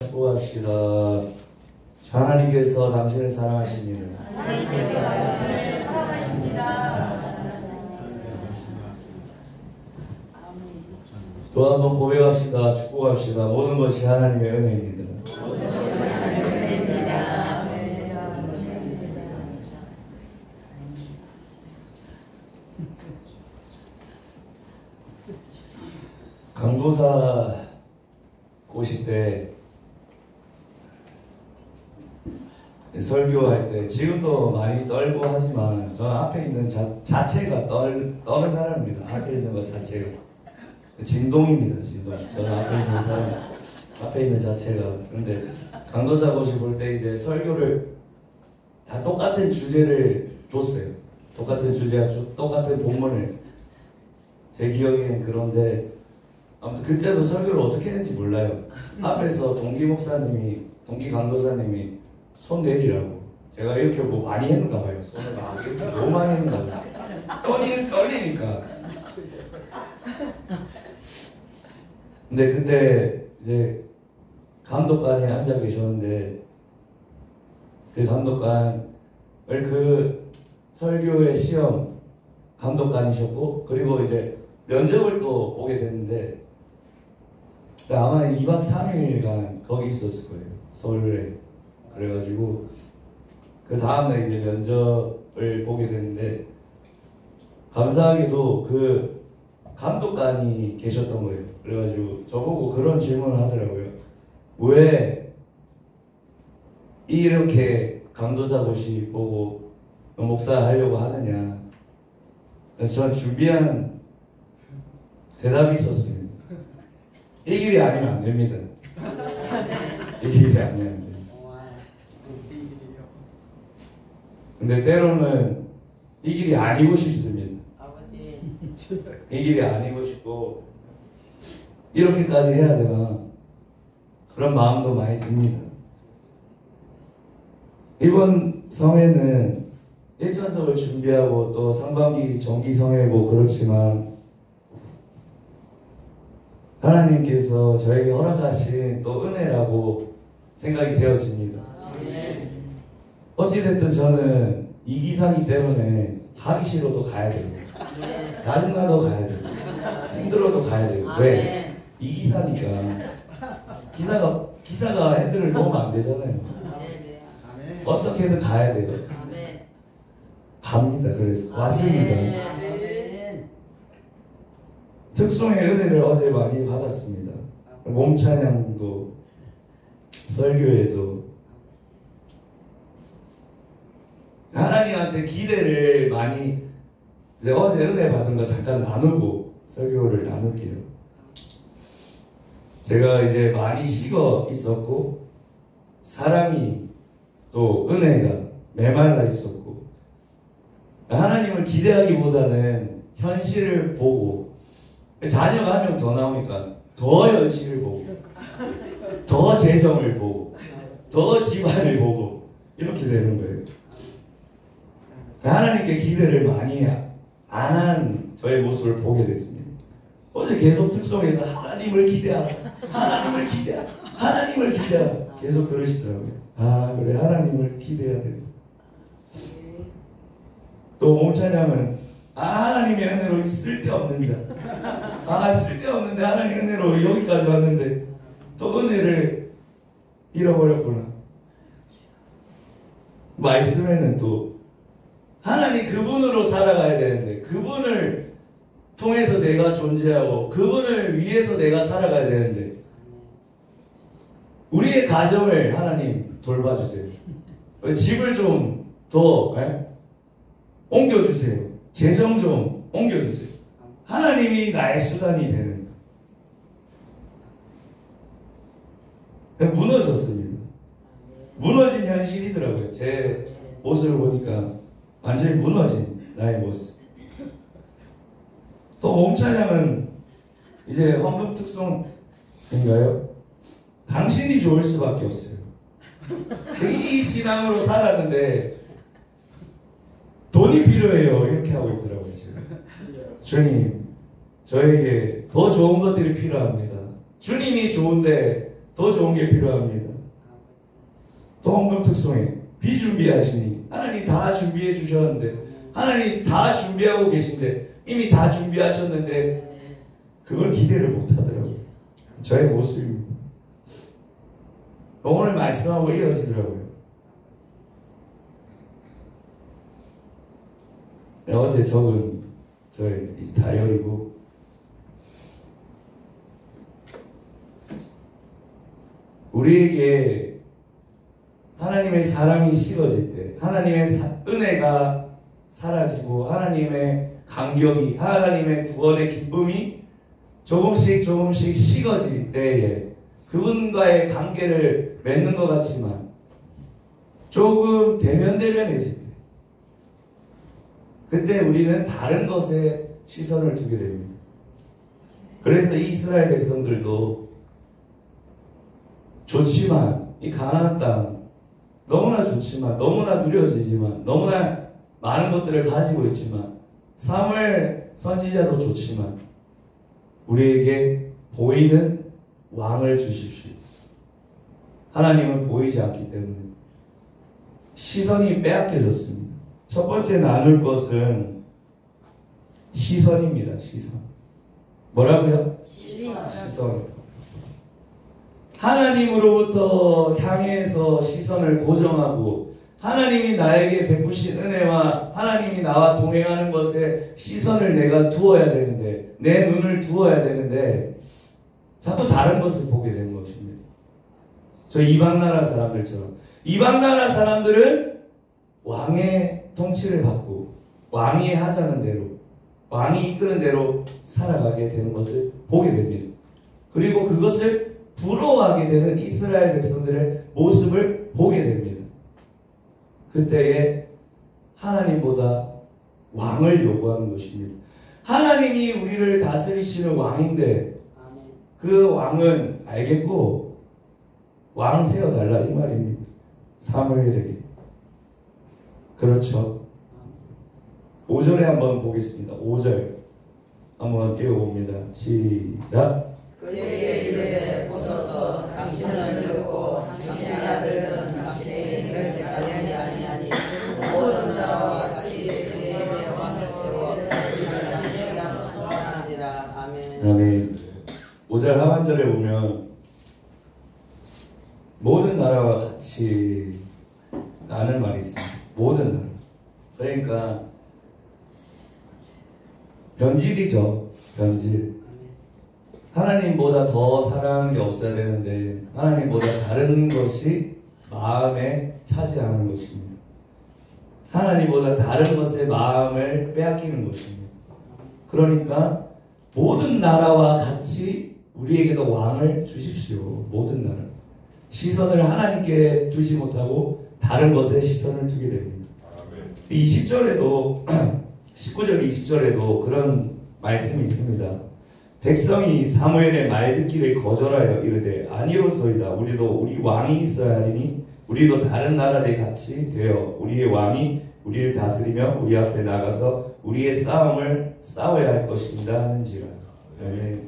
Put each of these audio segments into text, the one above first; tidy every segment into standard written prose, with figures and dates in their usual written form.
축복합시다. 하나님께서 당신을 사랑하십니다. 하나님께서 당신을 사랑하십니다. 또 한 번 고백합시다. 축복합시다. 모든 것이 하나님의 은혜입니다. 강도사 고시 때 설교할 때 지금도 많이 떨고 하지만 저는 앞에 있는 자체가 떠는 사람입니다. 앞에 있는 것 자체가 진동입니다. 진동. 저는 앞에 있는 사람, 앞에 있는 자체가. 근데 강도사 고시 볼 때 이제 설교를 다 똑같은 주제를 줬어요. 똑같은 주제와 똑같은 본문을. 제 기억에는 그런데 아무튼 그때도 설교를 어떻게 했는지 몰라요. 앞에서 동기 강도사님이 손 내리라고. 제가 이렇게 뭐 많이 했는가 봐요. 손을 막 이렇게 너무 많이 했는가 봐요. 떨리니까. 근데 그때 이제 감독관이 앉아 계셨는데 그 감독관을 그 설교의 시험 감독관이셨고 그리고 이제 면접을 또 보게 됐는데 아마 2박 3일간 거기 있었을 거예요. 서울에. 그래가지고 그 다음날 이제 면접을 보게 됐는데 감사하게도 그 감독관이 계셨던 거예요. 그래가지고 저보고 그런 질문을 하더라고요. 왜 이렇게 강도사 고시 보고 목사 하려고 하느냐. 그래서 저는 준비한 대답이 있었습니다. 이 길이 아니면 안 됩니다. 이 길이 아니면 안 됩니다. 근데 때로는 이 길이 아니고 싶습니다. 아버지. 이 길이 아니고 싶고 이렇게까지 해야 되나 그런 마음도 많이 듭니다. 이번 성회는 일천석을 준비하고 또 상반기 정기 성회고 그렇지만 하나님께서 저에게 허락하신 또 은혜라고 생각이 되어집니다. 어찌됐든 저는 이기사기 때문에 가기 싫어도 가야 되고 짜증나도 가야 되고 힘들어도 가야 되고 왜? 이기사니까 기사가 핸들을 놓으면 안 되잖아요. 어떻게든 가야 돼요. 갑니다. 그래서 왔습니다. 특송의 은혜를 어제 많이 받았습니다. 몸찬양도 설교에도 하나님한테 기대를 많이 이제 어제 은혜 받은 거 잠깐 나누고 설교를 나눌게요. 제가 이제 많이 식어 있었고 사랑이 또 은혜가 메말라 있었고 하나님을 기대하기보다는 현실을 보고 자녀가 한 명 더 나오니까 더 현실을 보고 더 재정을 보고 더 집안을 보고 이렇게 되는 거예요. 하나님께 기대를 많이 안 한 저의 모습을 보게 됐습니다. 어제 계속 특송에서 하나님을 기대하라, 하나님을 기대하라, 하나님을 기대하라 계속 그러시더라고요. 아 그래 하나님을 기대해야 된다. 또 몸찬양은 하나님의 은혜로 쓸데없는 자. 쓸데없는데 하나님 은혜로 여기까지 왔는데 또 은혜를 잃어버렸구나. 말씀에는 또 하나님 그분으로 살아가야 되는데 그분을 통해서 내가 존재하고 그분을 위해서 내가 살아가야 되는데 우리의 가정을 하나님 돌봐주세요. 집을 좀 더 옮겨주세요. 재정 좀 옮겨주세요. 하나님이 나의 수단이 되는 무너졌습니다. 무너진 현실이더라고요. 제 모습을 보니까 완전히 무너진 나의 모습. 또 몸찬양은 이제 헌금 특송인가요? 당신이 좋을 수밖에 없어요. 이 신앙으로 살았는데 돈이 필요해요. 이렇게 하고 있더라고요. 지금. 주님, 저에게 더 좋은 것들이 필요합니다. 주님이 좋은데 더 좋은 게 필요합니다. 통금 특송에 비준비하시니 하나님 다 준비해 주셨는데 하나님 다 준비하고 계신데 이미 다 준비하셨는데 그걸 기대를 못 하더라고요. 저의 모습입니다. 오늘 말씀하고 이어지더라고요. 어제 적은 저의 다이어리고 우리에게 하나님의 사랑이 식어질 때 하나님의 은혜가 사라지고 하나님의 감격이 하나님의 구원의 기쁨이 조금씩 식어질 때에 그분과의 관계를 맺는 것 같지만 조금 대면해질 때 그때 우리는 다른 것에 시선을 두게 됩니다. 그래서 이스라엘 백성들도 좋지만 이 가나안 땅 너무나 좋지만 너무나 누려지지만 너무나 많은 것들을 가지고 있지만 사무엘 선지자도 좋지만 우리에게 보이는 왕을 주십시오. 하나님은 보이지 않기 때문에 시선이 빼앗겨졌습니다. 첫 번째 나눌 것은 시선입니다. 시선. 뭐라고요? 시선. 하나님으로부터 향해서 시선을 고정하고 하나님이 나에게 베푸신 은혜와 하나님이 나와 동행하는 것에 시선을 내가 두어야 되는데 내 눈을 두어야 되는데 자꾸 다른 것을 보게 되는 것입니다. 저 이방나라 사람들처럼 이방나라 사람들은 왕의 통치를 받고 왕이 하자는 대로 왕이 이끄는 대로 살아가게 되는 것을 보게 됩니다. 그리고 그것을 부러워하게 되는 이스라엘 백성들의 모습을 보게 됩니다. 그때에 하나님보다 왕을 요구하는 것입니다. 하나님이 우리를 다스리시는 왕인데 그 왕은 알겠고 왕 세워달라 이 말입니다. 사무엘에게. 그렇죠. 5절에 한번 보겠습니다. 5절 한번 읽어봅니다. 시작. 그에게 이르되 보소서 당신은 늙고 당신의 아들들은 당신의 일을 대하지 아니하니 모든 나라와 같이 그에게 왕을 세워 그를 당신에게 합수하는지라. 아멘. 아멘. 5절 하반절에 보면 모든 나라와 같이 라는 말이 있습니다. 모든 나라. 그러니까 변질이죠. 변질. 하나님보다 더 사랑하는 게 없어야 되는데 하나님보다 다른 것이 마음에 차지하는 것입니다. 하나님보다 다른 것에 마음을 빼앗기는 것입니다. 그러니까 모든 나라와 같이 우리에게도 왕을 주십시오. 모든 나라. 시선을 하나님께 두지 못하고 다른 것에 시선을 두게 됩니다. 20절에도 19절 20절에도 그런 말씀이 있습니다. 백성이 사무엘의 말 듣기를 거절하여 이르되 아니로소이다. 우리도 우리 왕이 있어야 하리니 우리도 다른 나라들 같이 되어 우리의 왕이 우리를 다스리며 우리 앞에 나가서 우리의 싸움을 싸워야 할 것입니다 하는지라. 네.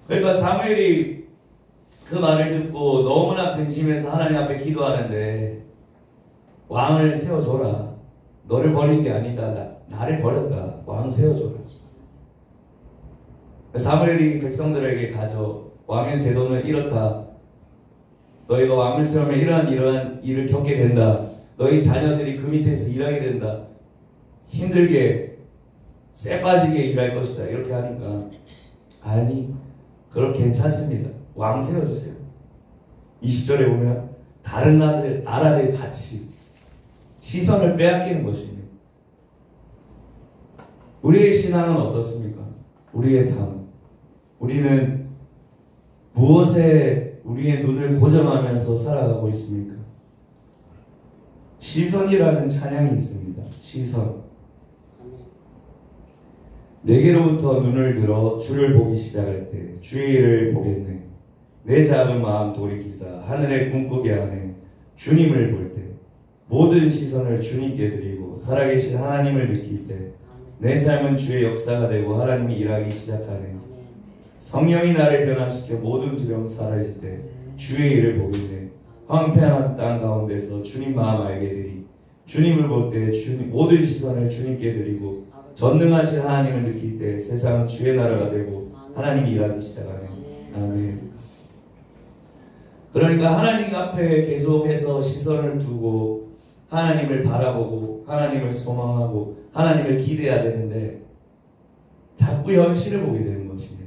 그러니까 사무엘이 그 말을 듣고 너무나 근심해서 하나님 앞에 기도하는데 왕을 세워줘라. 너를 버린 게 아니다. 나를 버렸다. 왕 세워줘라. 사무엘이 백성들에게 가져 왕의 제도는 이렇다. 너희가 왕을 세우면 이러한 일을 겪게 된다. 너희 자녀들이 그 밑에서 일하게 된다. 힘들게 쇠 빠지게 일할 것이다. 이렇게 하니까 아니 그럼 괜찮습니다. 왕 세워주세요. 20절에 보면 다른 나라들 같이 시선을 빼앗기는 것입니다. 우리의 신앙은 어떻습니까? 우리의 삶. 우리는 무엇에 우리의 눈을 고정하면서 살아가고 있습니까? 시선이라는 찬양이 있습니다. 시선. 내게로부터 눈을 들어 주를 보기 시작할 때 주의 일을 보겠네. 내 작은 마음 돌이키사 하늘에 꿈꾸게 하네. 주님을 볼 때 모든 시선을 주님께 드리고 살아계신 하나님을 느낄 때 내 삶은 주의 역사가 되고 하나님이 일하기 시작하네. 성령이 나를 변화시켜 모든 두려움 사라질 때 주의 일을 보게 돼 황폐한 땅 가운데서 주님 마음 알게 되리. 주님을 볼 때 모든 시선을 주님께 드리고 전능하신 하나님을 느낄 때 세상은 주의 나라가 되고 하나님이 일하기 시작하네. 아멘. 그러니까 하나님 앞에 계속해서 시선을 두고 하나님을 바라보고 하나님을 소망하고 하나님을 기대해야 되는데 자꾸 현실을 보게 되는 것입니다.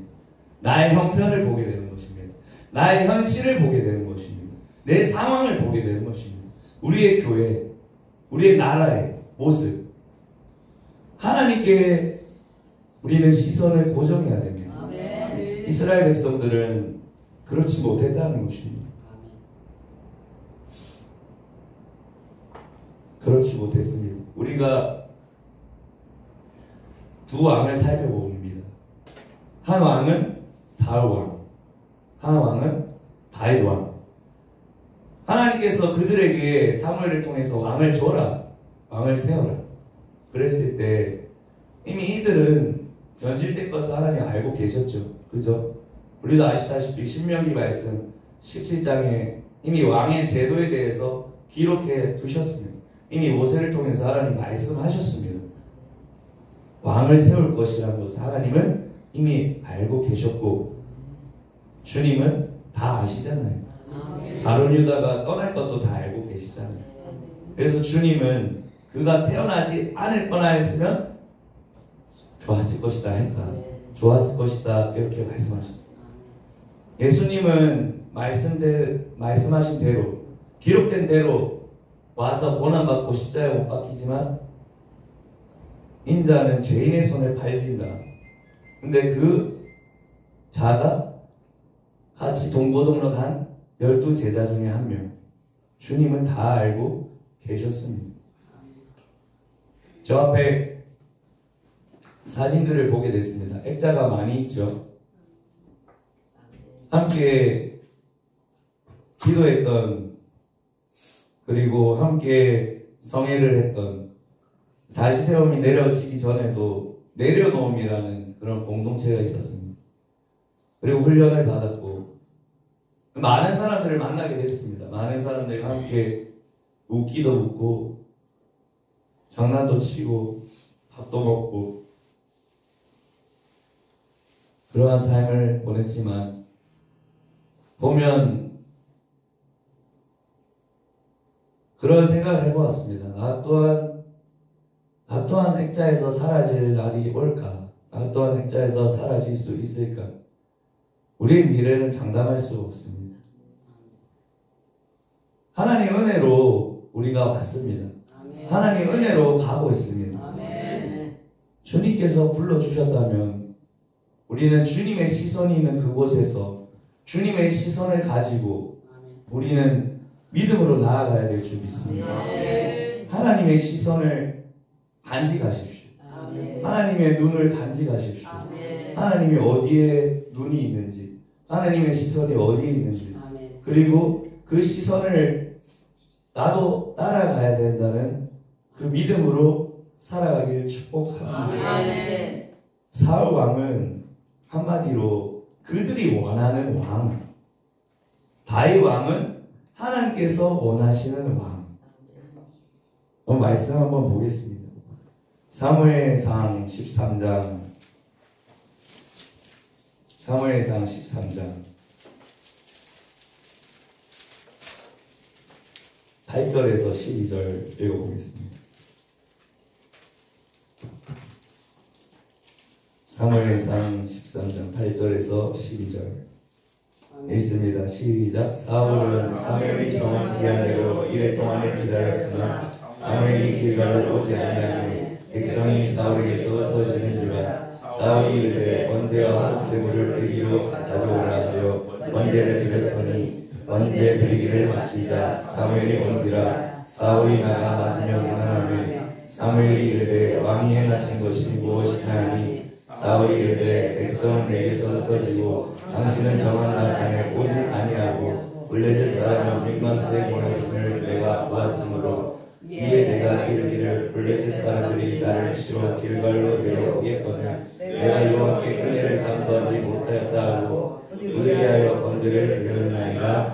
나의 형편을 보게 되는 것입니다. 나의 현실을 보게 되는 것입니다. 내 상황을 보게 되는 것입니다. 우리의 교회, 우리의 나라의 모습, 하나님께 우리는 시선을 고정해야 됩니다. 아멘. 이스라엘 백성들은 그렇지 못했다는 것입니다. 그렇지 못했습니다. 우리가 두 왕을 살펴봅니다. 한 왕은 사울 왕, 한 왕은 다윗 왕. 하나님께서 그들에게 사무엘을 통해서 왕을 줘라, 왕을 세워라. 그랬을 때 이미 이들은 연질될 것을 하나님 알고 계셨죠. 그죠? 우리도 아시다시피 신명기 말씀 17장에 이미 왕의 제도에 대해서 기록해 두셨습니다. 이미 모세를 통해서 하나님 말씀하셨습니다. 왕을 세울 것이라는 것을 하나님은 이미 알고 계셨고 주님은 다 아시잖아요. 가룟 유다가 떠날 것도 다 알고 계시잖아요. 그래서 주님은 그가 태어나지 않을 뻔하였으면 좋았을 것이다 했다. 좋았을 것이다 이렇게 말씀하셨어요. 예수님은 말씀하신 대로 기록된 대로 와서 고난받고 십자가에 못 박히지만 인자는 죄인의 손에 팔린다. 근데 그 자가 같이 동고동락한 12제자 중에 한 명. 주님은 다 알고 계셨습니다. 저 앞에 사진들을 보게 됐습니다. 액자가 많이 있죠. 함께 기도했던 그리고 함께 성회를 했던 다시 세움이 내려지기 전에도 내려놓음이라는 그런 공동체가 있었습니다. 그리고 훈련을 받았고 많은 사람들을 만나게 됐습니다. 많은 사람들과 함께 웃기도 웃고 장난도 치고 밥도 먹고 그러한 삶을 보냈지만 보면 그런 생각을 해보았습니다. 나 또한 액자에서 사라질 날이 올까? 나 또한 액자에서 사라질 수 있을까? 우리의 미래는 장담할 수가 없습니다. 하나님 은혜로 우리가 왔습니다. 아멘. 하나님 은혜로 가고 있습니다. 아멘. 주님께서 불러주셨다면 우리는 주님의 시선이 있는 그곳에서 주님의 시선을 가지고 우리는 믿음으로 나아가야 될 줄 믿습니다. 아멘. 하나님의 시선을 간직하십시오. 아멘. 하나님의 눈을 간직하십시오. 아멘. 하나님이 어디에 눈이 있는지 하나님의 시선이 어디에 있는지 아멘. 그리고 그 시선을 나도 따라가야 된다는 그 믿음으로 살아가기를 축복합니다. 아멘. 사울 왕은 한마디로 그들이 원하는 왕, 다윗 왕은 하나님께서 원하시는 왕. 말씀 한번 보겠습니다. 사무엘상 13장 8절에서 12절 읽어보겠습니다. 사무엘상 13장 8절에서 12절 읽습니다. 시작. 사울은 사무엘이 정한 기한대로 이래 동안을 기다렸으나 사무엘이 길갈로 오지 아니하니 백성이 사울에게서 터지는지라. 사울이 이르되 번제와 화목제물을 드리기로 가져오라 하여 번제를 드렸더니 번제 드리기를 마치자 사무엘이 온지라. 사울이 나가 맞으며 비난하며 사무엘이 이르되 왕이 행하신 것이 무엇이냐 하니 사울이 이르되 백성은 내게서 흩어지고 당신은 정한 날 안에 오지 아니하고 블레셋 사람 믹마스에 보냈음을 내가 보았으므로 이에 내가 이르기를 블레셋 사람들이 나를 치러 길갈로 내려오겠거늘 내가 여호와께 은혜를 간구하지 못하였다 하고 의리하여 번제를 드렸나이다.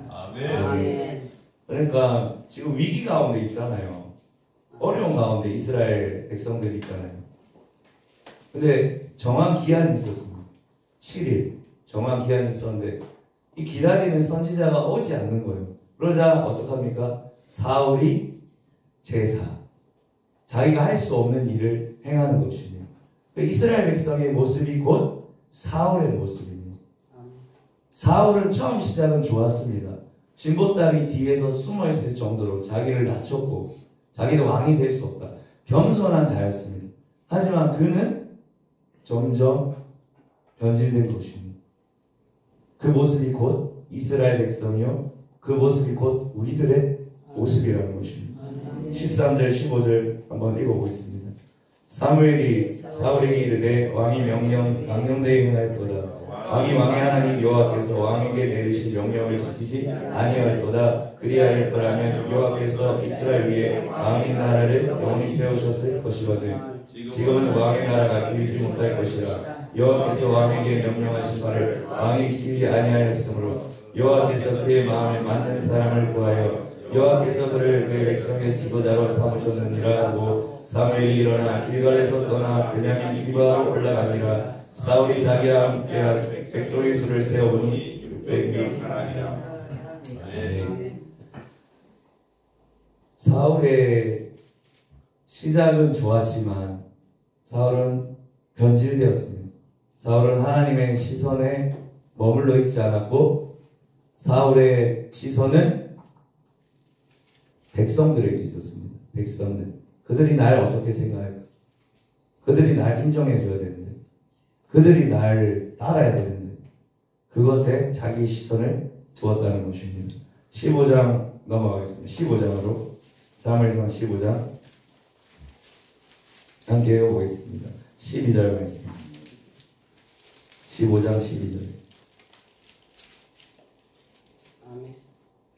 아멘. 그러니까 지금 위기 가운데 있잖아요. 어려운 가운데 이스라엘 백성들이 있잖아요. 근데 정한 기한이 있었습니다. 7일 정한 기한이 있었는데 이 기다리는 선지자가 오지 않는 거예요. 그러자 어떡합니까? 사울이 제사, 자기가 할 수 없는 일을 행하는 것입니다. 그 이스라엘 백성의 모습이 곧 사울의 모습입니다. 사울은 처음 시작은 좋았습니다. 진보딸이 뒤에서 숨어있을 정도로 자기를 낮췄고 자기는 왕이 될 수 없다. 겸손한 자였습니다. 하지만 그는 점점 변질된 것입니다. 그 모습이 곧 이스라엘 백성이요, 그 모습이 곧 우리들의 모습이라는 것입니다. 13절 15절 한번 읽어보겠습니다. 사무엘이 사울에게 이르되 왕이 망령되이 행하였도다. 왕이 왕의 하나님 여호와께서 왕에게 내리신 명령을 지키지 아니하였도다. 그리하였 거라면 여호와께서 이스라엘 위에 왕의 나라를 영원히 세우셨을 것이거든. 지금은 왕의 나라가 길지 못할 것이라. 여호와께서 왕에게 명령하신 바를 왕이 지키지 아니하였으므로 여호와께서 그의 마음에 맞는 사람을 구하여 여호와께서 그를 그의 백성의 지도자로 삼으셨느니라 하고 사무엘이 일어나 길갈에서 떠나 베냐민 기브아로 올라가니라. 사울이 자기와 함께한 백성의 수를 세어보니 600명. 사울의 시작은 좋았지만 사울은 변질되었습니다. 사울은 하나님의 시선에 머물러 있지 않았고 사울의 시선은 백성들에게 있었습니다. 백성들. 그들이 날 어떻게 생각할까? 그들이 날 인정해줘야 되는데, 그들이 날 따라야 되는데, 그것에 자기 시선을 두었다는 것입니다. 15장 넘어가겠습니다. 15장으로. 사무엘상 15장 함께 읽어보겠습니다. 12절 말씀. 15장 12절.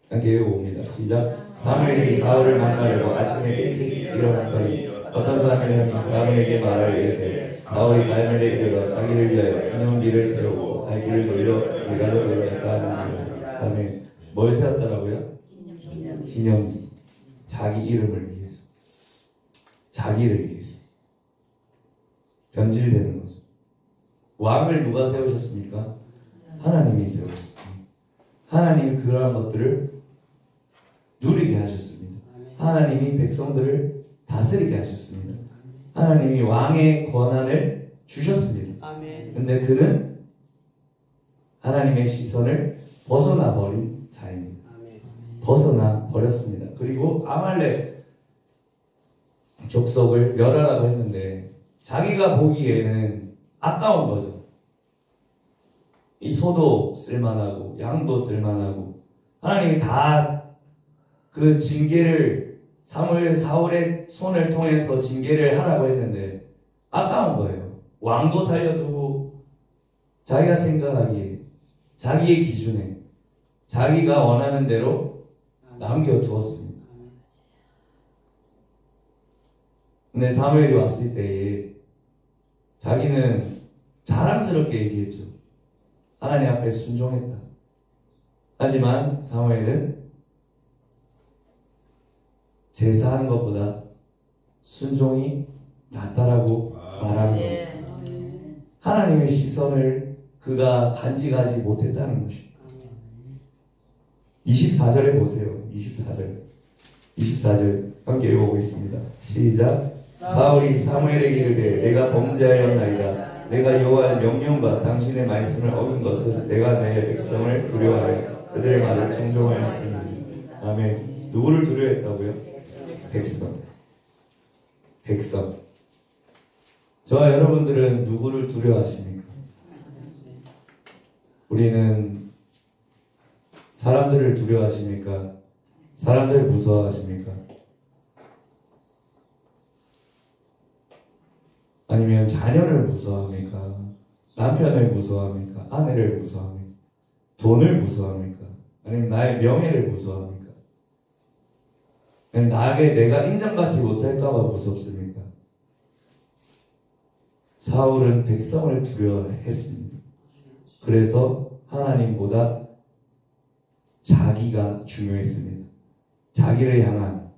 함께 읽어봅니다. 시작. 사무엘이 사울을 만나려고 아침에 일찍 일어났더니 어떤 사람이 사무엘에게 말하여 이르되 사울이 갈멜에 이르러 자기를 위하여 기념비를 세우고 발길을 돌려 길갈로 내려갔다 하느니라. 다음에 뭘 세웠더라고요? 기념비. 자기 이름을 위해서, 자기를 위해서 변질되는 거죠. 왕을 누가 세우셨습니까? 하나님이 세우셨습니다. 하나님이 그러한 것들을 누리게 하셨습니다. 하나님이 백성들을 다스리게 하셨습니다. 하나님이 왕의 권한을 주셨습니다. 근데 그는 하나님의 시선을 벗어나 버린 자입니다. 벗어나 버렸습니다. 그리고 아말렉 족속을 멸하라고 했는데 자기가 보기에는 아까운 거죠. 이 소도 쓸만하고 양도 쓸만하고 하나님이 다 그 징계를 사울의 손을 통해서 징계를 하라고 했는데 아까운 거예요. 왕도 살려두고 자기가 생각하기에 자기의 기준에 자기가 원하는 대로 남겨두었습니다. 근데 사무엘이 왔을 때에 자기는 자랑스럽게 얘기했죠. 하나님 앞에 순종했다. 하지만 사무엘은 제사하는 것보다 순종이 낫다라고 말하는 거죠. 하나님의 시선을 그가 간직하지 못했다는 것입니다. 24절에 보세요. 24절 함께 읽어보겠습니다. 시작. 사울이 사무엘에게 이르되 내가 범죄하였나이다. 내가 여호와의 명령과 당신의 말씀을 어긴 것은 내가 내 백성을 두려워하여 그들의 말을 청종하였으니. 아멘. 누구를 두려워했다고요? 백성. 저와 여러분들은 누구를 두려워하십니까? 우리는 사람들을 두려워하십니까? 사람들을 무서워하십니까? 아니면 자녀를 무서워합니까? 남편을 무서워합니까? 아내를 무서워합니까? 돈을 무서워합니까? 아니면 나의 명예를 무서워합니까? 내가 인정받지 못할까봐 무섭습니까? 사울은 백성을 두려워했습니다. 그래서 하나님보다 자기가 중요했습니다. 자기를 향한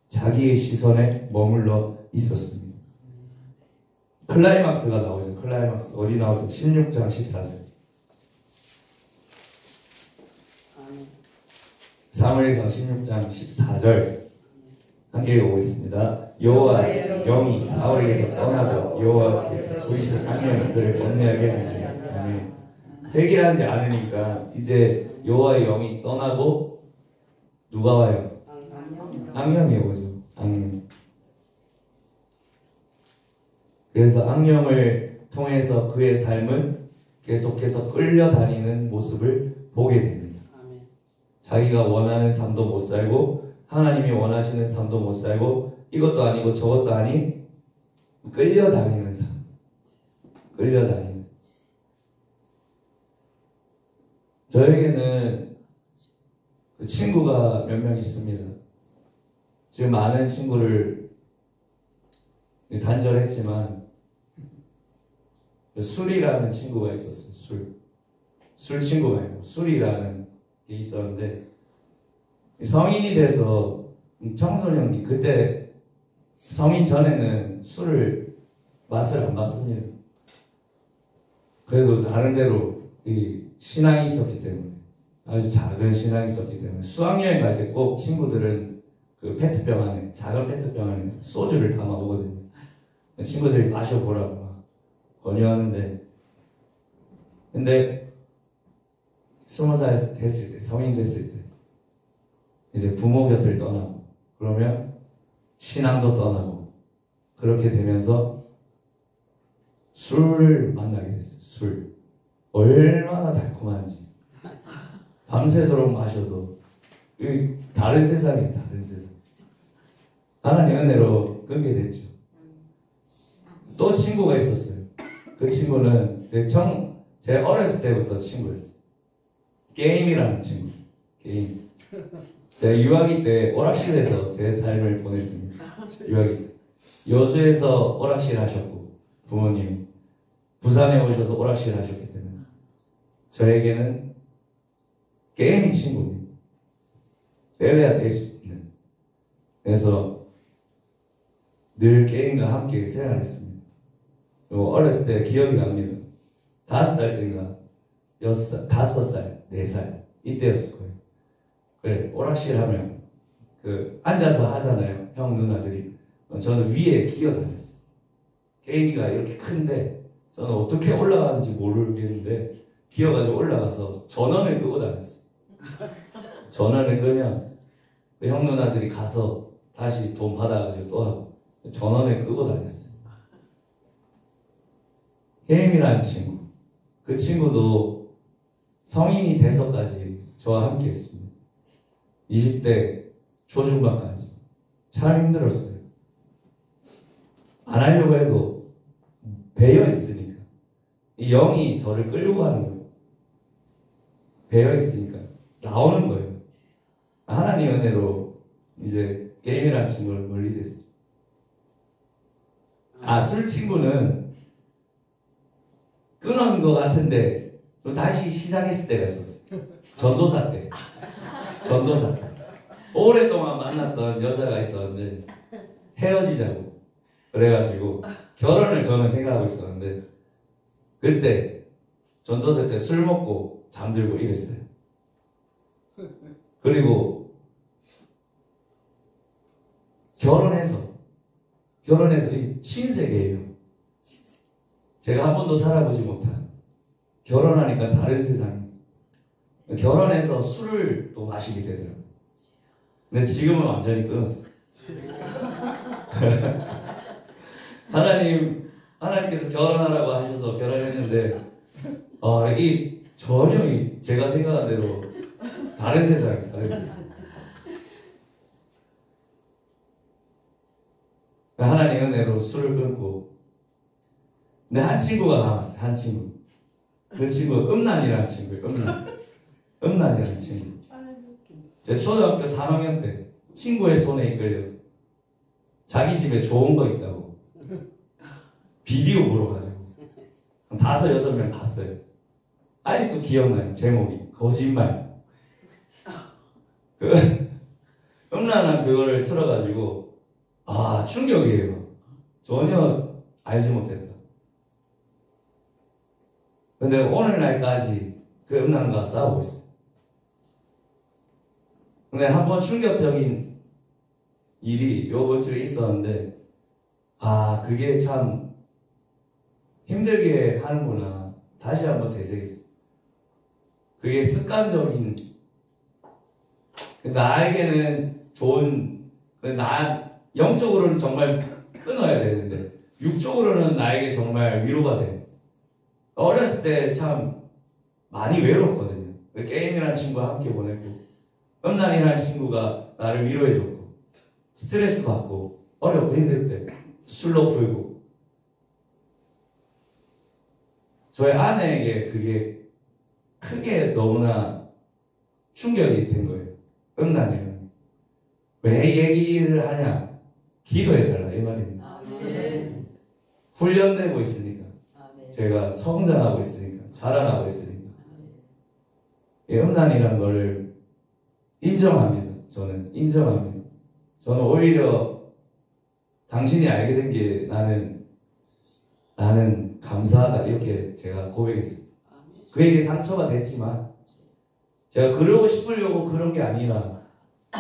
자기의 시선에 머물러 있었습니다. 클라이막스가 나오죠. 클라이막스 어디 나오죠? 16장 14절. 사무엘상 16장 14절 함께 읽어보겠습니다. 여호와의 영이 사울에게서 떠나고 여호와께서 보이신 악령이 그를 번뇌하게 하시니 아멘. 회개하지 않으니까 이제 여호와의 영이 떠나고 누가 와요? 악령이 오죠. 악령. 그래서 악령을 통해서 그의 삶은 계속해서 끌려다니는 모습을 보게 됩니다. 자기가 원하는 삶도 못 살고 하나님이 원하시는 삶도 못 살고 이것도 아니고 저것도 아닌 끌려다니는 삶. 끌려다니는. 저에게는 그 친구가 몇 명 있습니다. 지금 많은 친구를 단절했지만 술이라는 친구가 있었어요. 술 친구 말고 술이라는 게 있었는데 성인이 돼서 청소년기 그때 성인 전에는 술을 맛을 안 봤습니다. 그래도 나름대로 이 신앙이 있었기 때문에 아주 작은 신앙이 있었기 때문에 수학여행 갈 때 꼭 친구들은 그 페트병 안에 작은 페트병 안에 소주를 담아 오거든요. 친구들이 마셔보라고 막 권유하는데 근데 20살 됐을 때 성인 됐을 때 이제 부모 곁을 떠나고 그러면 신앙도 떠나고 그렇게 되면서 술을 만나게 됐어요. 술 얼마나 달콤한지 밤새도록 마셔도 다른 세상이에요. 다른 세상. 하나님 은혜로 끊게 됐죠. 또 친구가 있었어요. 그 친구는 제 어렸을 때부터 친구였어요. 게임이라는 친구. 게임. 제가 유아기 때 오락실에서 제 삶을 보냈습니다. 유아기 때. 여수에서 오락실 하셨고 부모님이 부산에 오셔서 오락실 하셨기 때문에 저에게는 게임이 친구입니다. 때려야 될 수 있는. 그래서 늘 게임과 함께 생활했습니다. 어렸을 때 기억이 납니다. 5살 때인가 6살, 5살, 4살 이때였을 거예요. 그래, 오락실 하면 앉아서 하잖아요. 형 누나들이. 저는 위에 기어다녔어요. 게임기가 이렇게 큰데 저는 어떻게 올라가는지 모르겠는데 기어가지고 올라가서 전원을 끄고 다녔어요. 전원을 끄면 그 형 누나들이 가서 다시 돈 받아가지고 또 하고 전원을 끄고 다녔어요. 게임이라는 친구. 그 친구도 성인이 돼서까지 저와 함께 했습니다. 20대 초중반까지. 참 힘들었어요. 안 하려고 해도 배어 있으니까. 이 영이 저를 끌려고 하는 거예요. 배어 있으니까 나오는 거예요. 하나님 은혜로 이제 게임이라는 친구를 멀리 됐어요. 술 친구는 끊은 것 같은데 또 다시 시작했을 때가 있었어요. 전도사 때. 오랫동안 만났던 여자가 있었는데 헤어지자고 그래가지고 결혼을 저는 생각하고 있었는데 그때 전도사 때 술 먹고 잠들고 이랬어요. 그리고 결혼해서 이 신세계예요. 제가 한 번도 살아보지 못한 결혼하니까 다른 세상이. 결혼해서 술을 또 마시게 되더라고요. 근데 지금은 완전히 끊었어요. 하나님께서 결혼하라고 하셔서 결혼했는데 전혀 제가 생각한 대로 다른 세상이에요. 다른 세상. 하나님 은혜로 술을 끊고 근데 한 친구가 남았어요. 한 친구. 그 친구 음란이라는 친구예요. 음란이라는 친구. 제 초등학교 3학년 때 친구의 손에 이끌려 자기 집에 좋은 거 있다고 비디오 보러 가자고 5, 6명 갔어요. 아직도 기억나요. 제목이 거짓말. 그 음란한 그거를 틀어가지고 충격이에요. 전혀 알지 못했다. 근데 오늘날까지 그 음란과 싸우고 있어. 근데 한번 충격적인 일이 요번 주에 있었는데 그게 참 힘들게 하는구나. 다시 한번 되새겼어. 그게 습관적인, 나에게는 좋은, 영적으로는 정말 끊어야 되는데 육적으로는 나에게 정말 위로가 돼. 어렸을 때 참 많이 외로웠거든요. 게임이라는 친구와 함께 보내고 음란이라는 친구가 나를 위로해줬고 스트레스 받고 어렵고 힘들 때 술로 풀고 저의 아내에게 그게 크게 너무나 충격이 된 거예요. 음란이라는. 왜 얘기를 하냐? 기도해달라 이 말입니다. 아멘. 훈련되고 있으니까. 아멘. 제가 성장하고 있으니까. 자라나고 있으니까. 이 음란이라는 거를 인정합니다. 저는 인정합니다. 저는 오히려 당신이 알게 된 게 나는 감사하다 이렇게 제가 고백했어요. 그에게 상처가 됐지만 제가 그러고 싶으려고 그런 게 아니라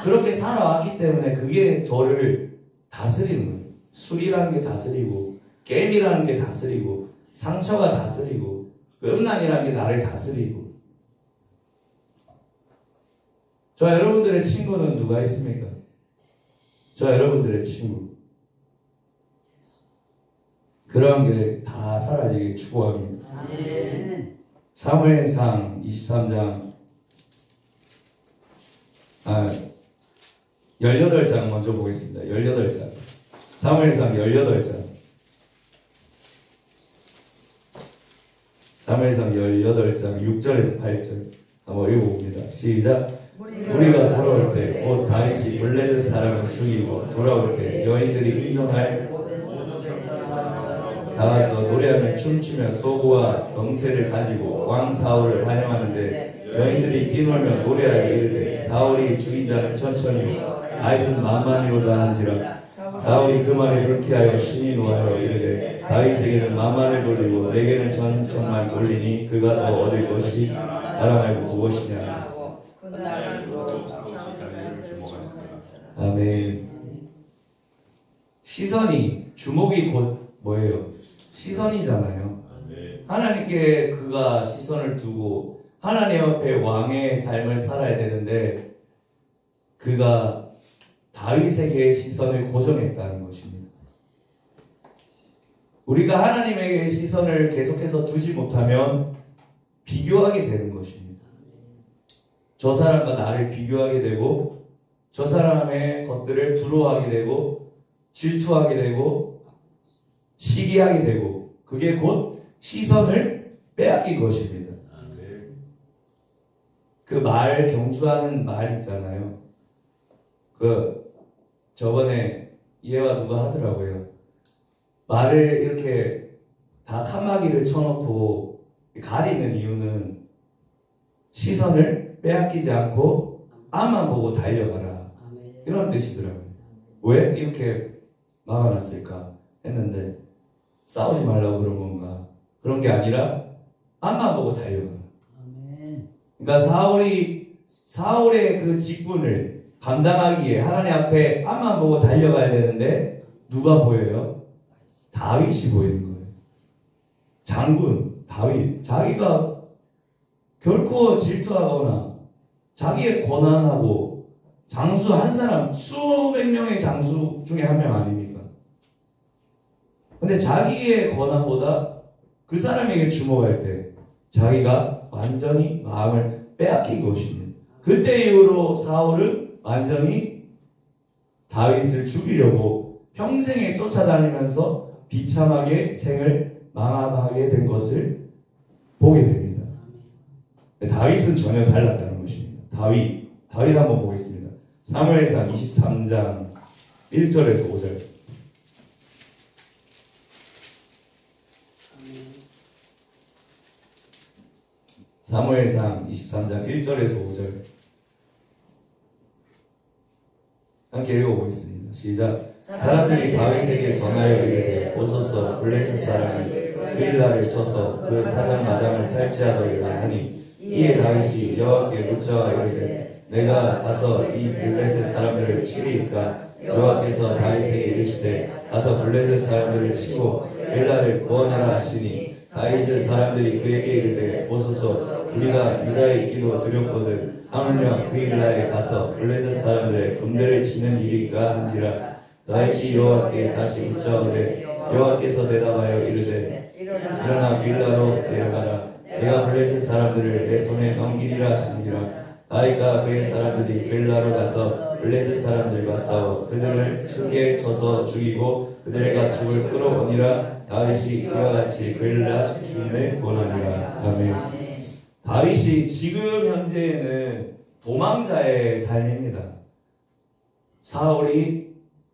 그렇게 살아왔기 때문에 그게 저를 다스리는 거예요. 술이라는 게 다스리고 게임이라는 게 다스리고 상처가 다스리고 그 음란이라는 게 나를 다스리고. 저 여러분들의 친구는 누가 있습니까? 저 여러분들의 친구. 그런 게 다 사라지길 축복합니다. 아멘. 사무엘상 23장 18장 먼저 보겠습니다. 18장. 사무엘상 18장. 사무엘상 18장 6절에서 8절 한번 읽어봅니다. 시작. 우리가 돌아올 때 곧 다윗이 블레셋 사람을 죽이고 돌아올 때 여인들이 인정할 나가서 노래하며 춤추며 소고와 경세를 가지고 왕 사울을 환영하는데 여인들이 뛰놀며 노래하여 이르되 사울이 죽인 자는 천천히 다윗은 만만히로다 한지라. 사울이 그 말에 불쾌하여 신이 노하여 이르되 다윗에게는 만만을 돌리고 내게는 천천만 돌리니 그가 더 얻을 것이 나라 말고 무엇이냐. 아멘. 시선이, 주목이 곧 뭐예요? 시선이잖아요. 하나님께 그가 시선을 두고 하나님 앞에 왕의 삶을 살아야 되는데 그가 다윗에게 시선을 고정했다는 것입니다. 우리가 하나님에게 시선을 계속해서 두지 못하면 비교하게 되는 것입니다. 저 사람과 나를 비교하게 되고 저 사람의 것들을 부러워하게 되고 질투하게 되고 시기하게 되고 그게 곧 시선을 빼앗긴 것입니다. 그 말 경주하는 말 있잖아요. 저번에 얘와 누가 하더라고요. 말을 이렇게 다 칸막이를 쳐놓고 가리는 이유는 시선을 빼앗기지 않고 앞만 보고 달려가라. 이런 뜻이더라고요. 왜 이렇게 막아놨을까 했는데 싸우지 말라고 그런 건가? 그런 게 아니라 앞만 보고 달려가라. 그러니까 사울의 그 직분을 감당하기에 하나님 앞에 앞만 보고 달려가야 되는데 누가 보여요? 다윗이 보이는 거예요. 장군 다윗, 자기가 결코 질투하거나 자기의 권한하고 장수 한 사람, 수백 명의 장수 중에 한 명 아닙니까? 근데 자기의 권한보다 그 사람에게 주목할 때 자기가 완전히 마음을 빼앗긴 것입니다. 그때 이후로 사울은 완전히 다윗을 죽이려고 평생에 쫓아다니면서 비참하게 생을 망하게 된 것을 보게 됩니다. 다윗은 전혀 달랐다는 것입니다. 다윗 한번 보겠습니다. 사무엘상 23장 1절에서 5절. 사무엘상 23장 1절에서 5절 함께 읽어보겠습니다. 시작. 사람들이 다윗에게 전하여 이르되 오소서 블레셋 사람이 그일라를 쳐서 그 타작마당을 탈취하더이다 하니 이에 다윗이 여호와께 묻자와 이르되 내가 가서 이 블레셋 사람들을 치리이까 여호와께서 다윗에게 이르시되 가서 블레셋 사람들을 치고 그일라를 구원하라 하시니 다윗의 사람들이 그에게 이르되 오소서 우리가 유다에 있기도 두렵거든 하물며 그일라에 가서 블레셋 사람들의 군대를 치는 일이까 한지라. 다윗이 여호와께 다시 묻자오되 여호와께서 대답하여 이르되 일어나 빌라로 데려가라. 내가 블레셋 사람들을 내 손에 넘기리라 하시니라. 다윗과 그의 사람들이 빌라로 가서 블레셋 사람들과 싸워 그들을 크게 쳐서 죽이고 그들의 가축을 끌어오니라. 다윗이 이와 같이 빌라 주인을 권하니라. 아멘. 다윗이 지금 현재는 도망자의 삶입니다. 사울이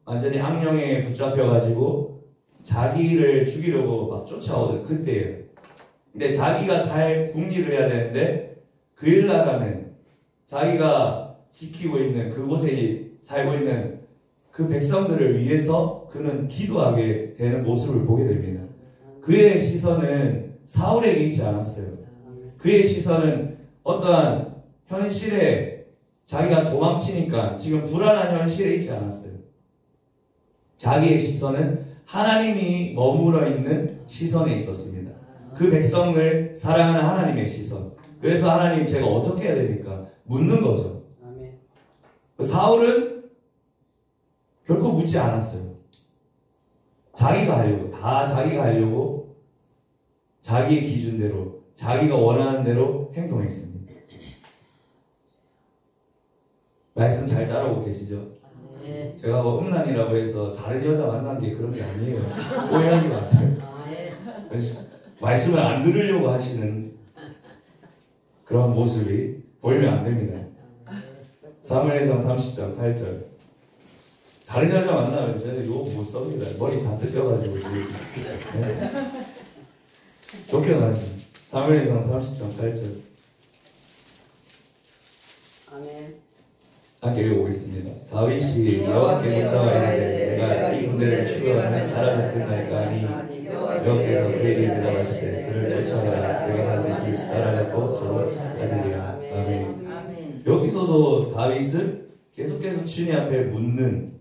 완전히 악령에 붙잡혀가지고 자기를 죽이려고 막 쫓아오던 그때예요. 근데 자기가 살 국리를 해야 되는데 그일라라는 자기가 지키고 있는 그곳에 살고 있는 그 백성들을 위해서 그는 기도하게 되는 모습을 보게 됩니다. 그의 시선은 사울에게 있지 않았어요. 그의 시선은 어떠한 현실에 자기가 도망치니까 지금 불안한 현실에 있지 않았어요. 자기의 시선은 하나님이 머물러 있는 시선에 있었습니다. 그 백성을 사랑하는 하나님의 시선. 그래서 하나님 제가 어떻게 해야 됩니까? 묻는 거죠. 사울은 결코 묻지 않았어요. 자기가 하려고, 다 자기가 하려고 자기의 기준대로 자기가 원하는 대로 행동했습니다. 말씀 잘 따라오고 계시죠? 제가 뭐 음란이라고 해서 다른 여자 만난 게 그런 게 아니에요. 오해하지 마세요. 말씀을 안 들으려고 하시는 그런 모습이 보이면 안 됩니다. 사무엘상 30장 8절. 다른 여자 만나면 저희들 이거 못 썹니다. 머리 다 뜯겨가지고 네. 쫓겨나죠. 사무엘상 30장 8절. 아멘. 함께 읽어보겠습니다. 다윗이 여호와께 묻자와 이르되 내가 이 군대를 추격하면 따라잡 끝날까 하니 여호와께서 그에게 대답하시되 그를 쫓아가라. 내가 반드시 따라잡고 저로 찾으리라. 아멘. 여기서도 다윗은 계속해서 주님 앞에 묻는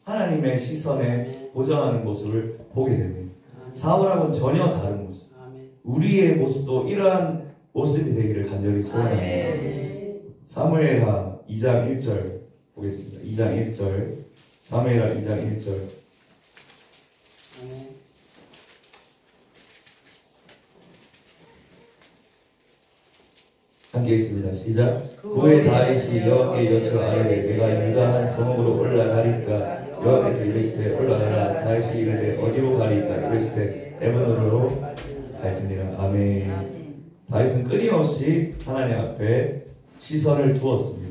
하나님의 시선에 고정하는 모습을 보게 됩니다. 사울하고는 전혀 다른 모습. 우리의 모습도 이러한 모습이 되기를 간절히 소원합니다. 사무엘하 2장 1절 보겠습니다. 2장 1절. 사무엘하 2장 1절. 함께 있습니다. 시작. 후에 다윗이 여호와께 여쭈어 아뢰되 내가 유다 한 성읍으로 올라가리까 여호와께서 이르시되 올라가라. 다윗이 이르되 어디로 가리까 이르시되 에브론으로 갈지니라. 아멘. 다윗은 끊임없이 하나님 앞에 시선을 두었습니다.